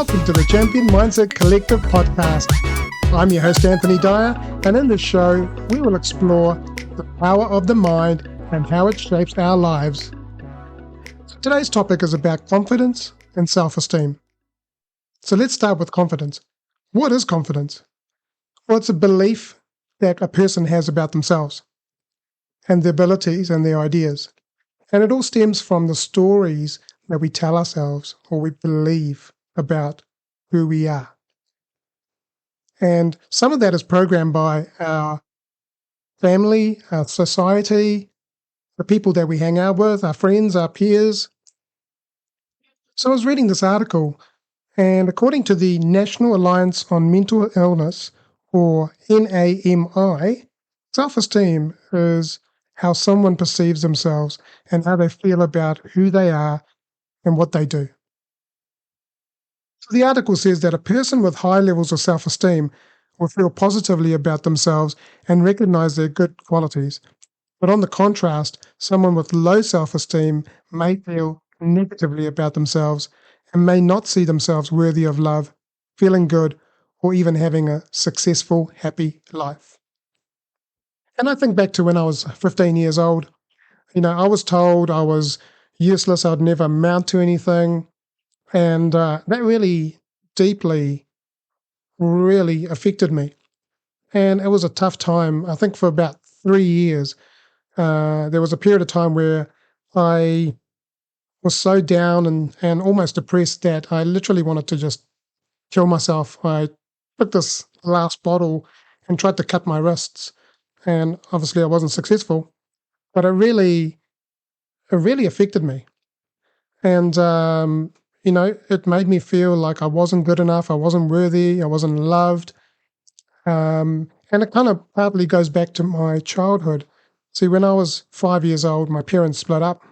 Welcome to the Champion Mindset Collective podcast. I'm your host, Anthony Dahya, and in this show, we will explore the power of the mind and how it shapes our lives. Today's topic is about confidence and self-esteem. So let's start with confidence. What is confidence? Well, it's a belief that a person has about themselves and their abilities and their ideas. And it all stems from the stories that we tell ourselves or we believe about who we are. And some of that is programmed by our family, our society, the people that we hang out with, our friends, our peers. So I was reading this article, and according to the National Alliance on Mental Illness, or NAMI, self-esteem is how someone perceives themselves and how they feel about who they are and what they do. So the article says that a person with high levels of self-esteem will feel positively about themselves and recognize their good qualities. But on the contrast, someone with low self-esteem may feel negatively about themselves and may not see themselves worthy of love, feeling good, or even having a successful, happy life. And I think back to when I was 15 years old. I was told I was useless, I'd never amount to anything. And that really deeply, really affected me. And it was a tough time. I think for about 3 years, there was a period of time where I was so down and almost depressed that I literally wanted to just kill myself. I took this last bottle and tried to cut my wrists. And obviously I wasn't successful, but it really affected me. And, it made me feel like I wasn't good enough, I wasn't worthy, I wasn't loved. And it kind of partly goes back to my childhood. See, when I was 5 years old, my parents split up.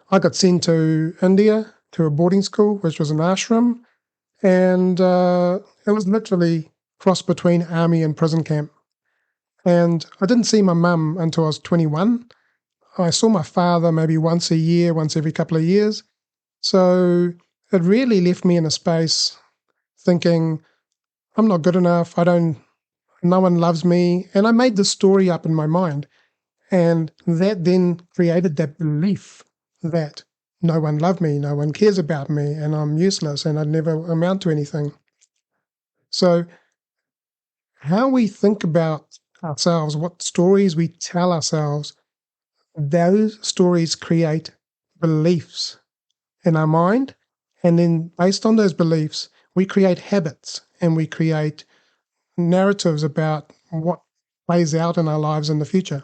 I got sent to India to a boarding school, which was an ashram. And it was literally cross between army and prison camp. And I didn't see my mum until I was 21. I saw my father maybe once a year, once every couple of years. So it really left me in a space thinking, I'm not good enough, no one loves me. And I made this story up in my mind. And that then created that belief that no one loved me, no one cares about me, and I'm useless and I'd never amount to anything. So how we think about ourselves, what stories we tell ourselves, those stories create beliefs in our mind. And then based on those beliefs, we create habits and we create narratives about what plays out in our lives in the future.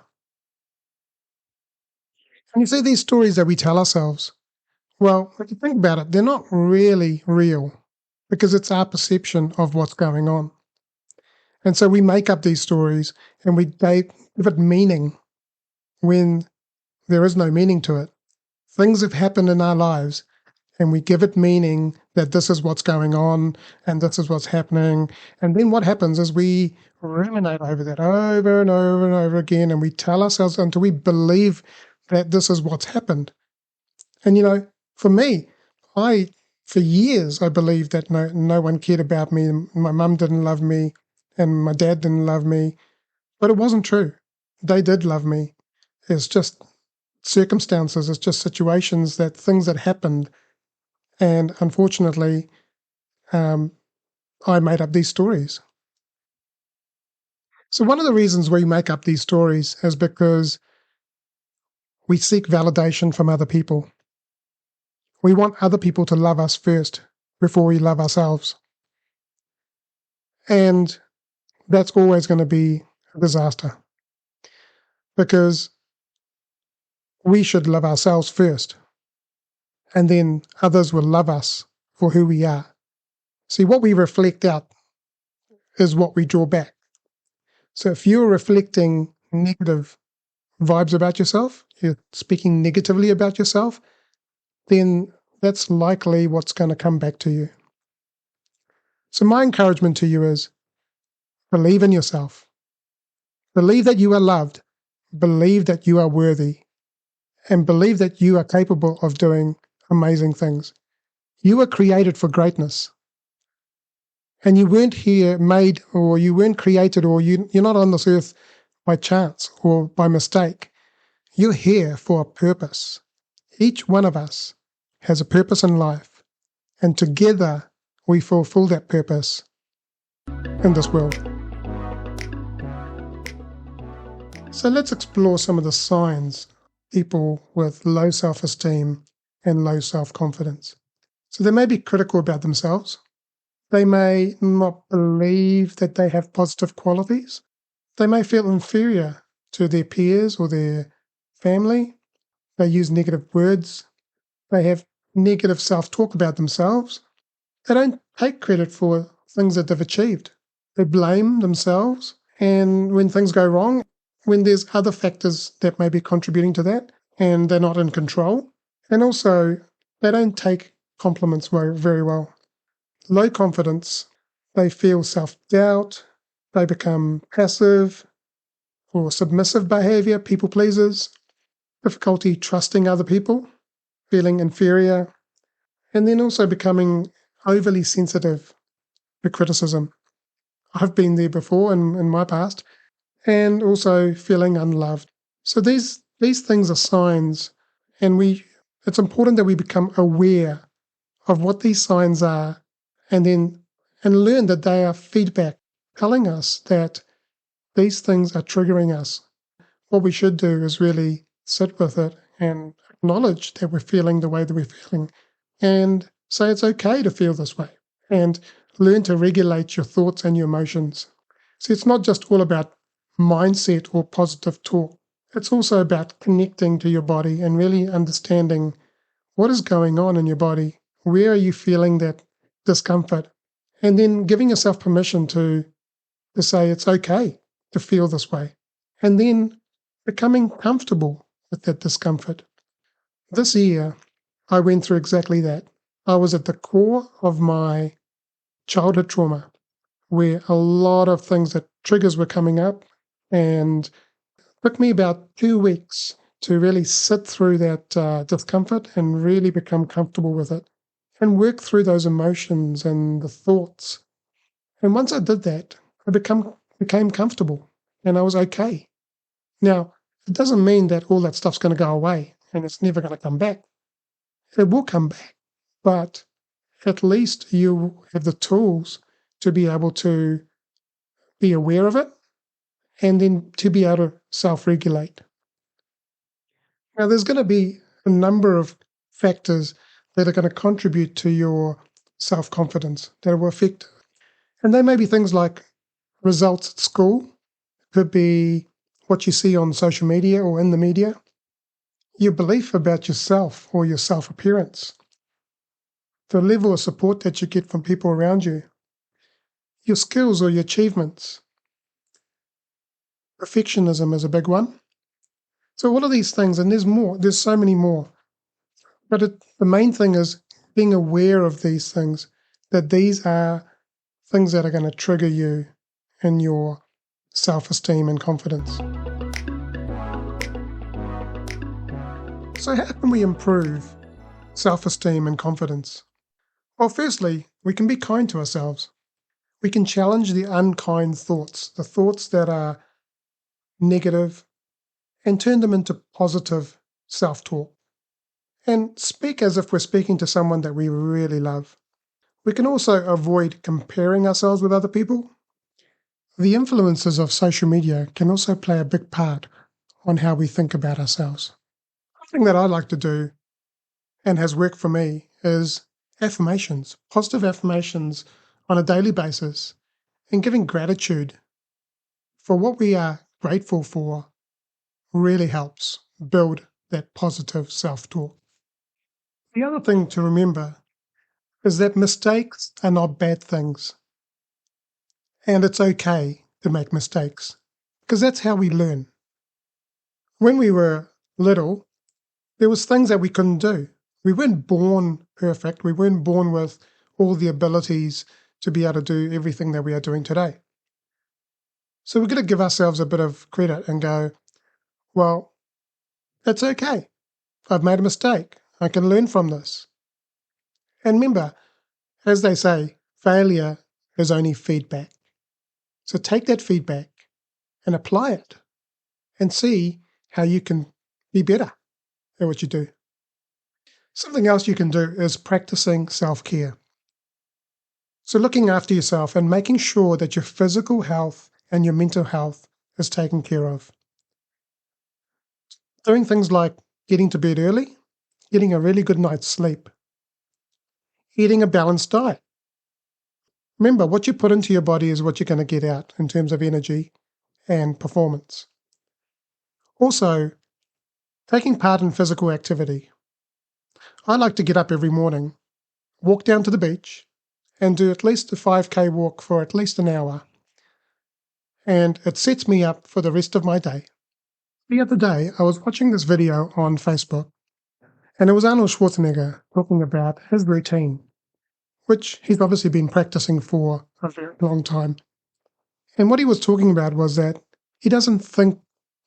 And you see these stories that we tell ourselves, well, if you think about it, they're not really real because it's our perception of what's going on. And so we make up these stories and they give it meaning when there is no meaning to it. Things have happened in our lives and we give it meaning that this is what's going on and this is what's happening. And then what happens is we ruminate over that over and over and over again, and we tell ourselves until we believe that this is what's happened. And, for me, for years, I believed that no one cared about me. My mum didn't love me and my dad didn't love me. But it wasn't true. They did love me. It's just circumstances. It's just situations, things that happened. And unfortunately, I made up these stories. So one of the reasons we make up these stories is because we seek validation from other people. We want other people to love us first before we love ourselves. And that's always going to be a disaster because we should love ourselves first, and then others will love us for who we are. See, what we reflect out is what we draw back. So if you're reflecting negative vibes about yourself, you're speaking negatively about yourself, then that's likely what's going to come back to you. So my encouragement to you is believe in yourself. Believe that you are loved. Believe that you are worthy. And believe that you are capable of doing amazing things. You were created for greatness. And you weren't here made, or you weren't created, or you're not on this earth by chance or by mistake. You're here for a purpose. Each one of us has a purpose in life, and together we fulfill that purpose in this world. So let's explore some of the signs of people with low self-esteem and low self-confidence. So they may be critical about themselves. They may not believe that they have positive qualities. They may feel inferior to their peers or their family. They use negative words. They have negative self-talk about themselves. They don't take credit for things that they've achieved. They blame themselves, and when things go wrong, when there's other factors that may be contributing to that, and they're not in control. And also, they don't take compliments very well. Low confidence, they feel self-doubt, they become passive or submissive behavior, people pleasers, difficulty trusting other people, feeling inferior, and then also becoming overly sensitive to criticism. I've been there before in my past, and also feeling unloved. So these things are signs, and it's important that we become aware of what these signs are, and learn that they are feedback telling us that these things are triggering us. What we should do is really sit with it and acknowledge that we're feeling the way that we're feeling, and say it's okay to feel this way, and learn to regulate your thoughts and your emotions. See, it's not just all about mindset or positive talk. It's also about connecting to your body and really understanding what is going on in your body. Where are you feeling that discomfort? And then giving yourself permission to say it's okay to feel this way. And then becoming comfortable with that discomfort. This year, I went through exactly that. I was at the core of my childhood trauma, where a lot of things that triggers were coming up, and it took me about 2 weeks to really sit through that discomfort and really become comfortable with it and work through those emotions and the thoughts. And once I did that, I became comfortable and I was okay. Now, it doesn't mean that all that stuff's going to go away and it's never going to come back. It will come back, but at least you have the tools to be able to be aware of it and then to be able to self-regulate. Now, there's going to be a number of factors that are going to contribute to your self-confidence that will affect, and they may be things like results at school, could be what you see on social media or in the media, your belief about yourself or your self-appearance, the level of support that you get from people around you, your skills or your achievements. Perfectionism is a big one. So all of these things, and there's so many more. But the main thing is being aware of these things, that these are things that are going to trigger you in your self-esteem and confidence. So how can we improve self-esteem and confidence? Well, firstly, we can be kind to ourselves. We can challenge the unkind thoughts, the thoughts that are negative, and turn them into positive self-talk. And speak as if we're speaking to someone that we really love. We can also avoid comparing ourselves with other people. The influences of social media can also play a big part on how we think about ourselves. Something that I like to do and has worked for me is affirmations, positive affirmations on a daily basis, and giving gratitude for what we are grateful for really helps build that positive self-talk. The other thing to remember is that mistakes are not bad things. And it's okay to make mistakes, because that's how we learn. When we were little, there was things that we couldn't do. We weren't born perfect. We weren't born with all the abilities to be able to do everything that we are doing today. So we're going to give ourselves a bit of credit and go, well, that's okay. I've made a mistake. I can learn from this. And remember, as they say, failure is only feedback. So take that feedback and apply it and see how you can be better at what you do. Something else you can do is practicing self-care. So looking after yourself and making sure that your physical health and your mental health is taken care of. Doing things like getting to bed early, getting a really good night's sleep, eating a balanced diet. Remember, what you put into your body is what you're going to get out in terms of energy and performance. Also, taking part in physical activity. I like to get up every morning, walk down to the beach, and do at least a 5K walk for at least an hour. And it sets me up for the rest of my day. The other day, I was watching this video on Facebook, and it was Arnold Schwarzenegger talking about his routine, which he's obviously been practicing for a very long time. And what he was talking about was that he doesn't think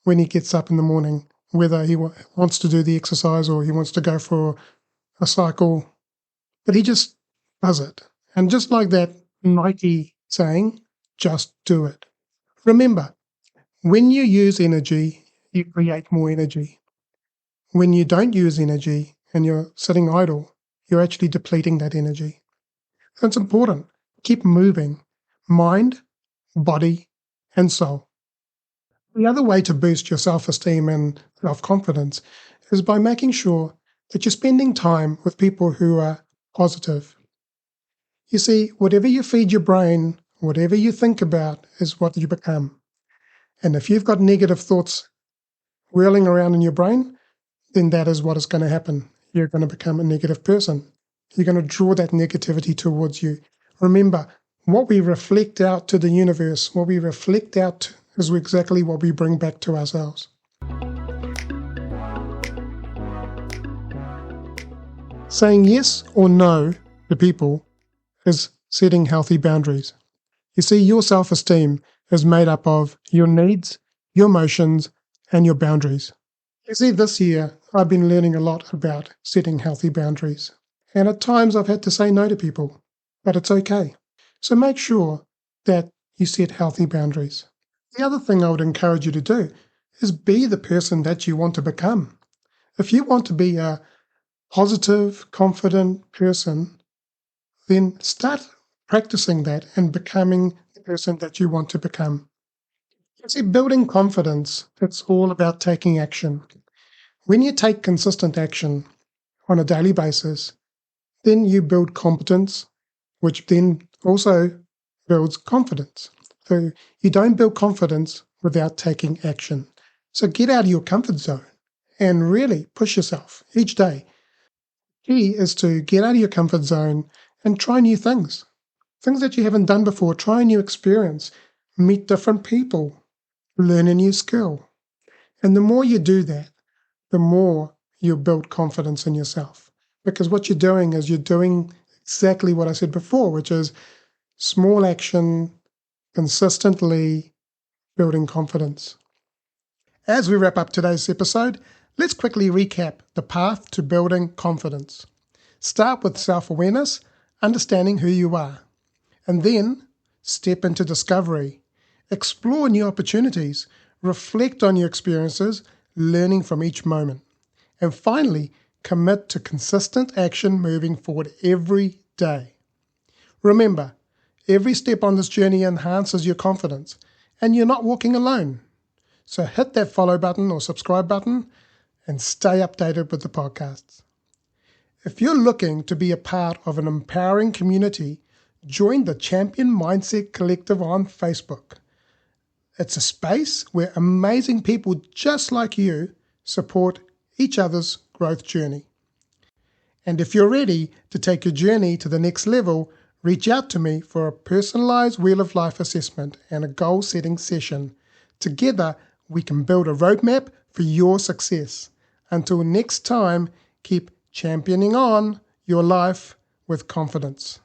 when he gets up in the morning whether he wants to do the exercise or he wants to go for a cycle, but he just does it. And just like that Nike saying, just do it. Remember, when you use energy, you create more energy. When you don't use energy and you're sitting idle, you're actually depleting that energy. So it's important. Keep moving. Mind, body, and soul. The other way to boost your self-esteem and self-confidence is by making sure that you're spending time with people who are positive. You see, whatever you feed your brain, whatever you think about is what you become. And if you've got negative thoughts whirling around in your brain, then that is what is going to happen. You're going to become a negative person. You're going to draw that negativity towards you. Remember, what we reflect out to the universe, what we reflect out is exactly what we bring back to ourselves. Saying yes or no to people is setting healthy boundaries. You see, your self-esteem is made up of your needs, your emotions, and your boundaries. You see, this year, I've been learning a lot about setting healthy boundaries. And at times I've had to say no to people, but it's okay. So make sure that you set healthy boundaries. The other thing I would encourage you to do is be the person that you want to become. If you want to be a positive, confident person, then start practicing that and becoming the person that you want to become. You see, building confidence, it's all about taking action. When you take consistent action on a daily basis, then you build competence, which then also builds confidence. So you don't build confidence without taking action. So get out of your comfort zone and really push yourself each day. Key is to get out of your comfort zone and try new things. Things that you haven't done before. Try a new experience. Meet different people. Learn a new skill. And the more you do that, the more you build confidence in yourself. Because what you're doing is you're doing exactly what I said before, which is small action, consistently building confidence. As we wrap up today's episode, let's quickly recap the path to building confidence. Start with self-awareness, understanding who you are. And then step into discovery. Explore new opportunities. Reflect on your experiences, learning from each moment. And finally, commit to consistent action moving forward every day. Remember, every step on this journey enhances your confidence, and you're not walking alone. So hit that follow button or subscribe button and stay updated with the podcasts. If you're looking to be a part of an empowering community, join the Champion Mindset Collective on Facebook. It's a space where amazing people just like you support each other's growth journey. And if you're ready to take your journey to the next level, reach out to me for a personalized Wheel of Life assessment and a goal-setting session. Together, we can build a roadmap for your success. Until next time, keep championing on your life with confidence.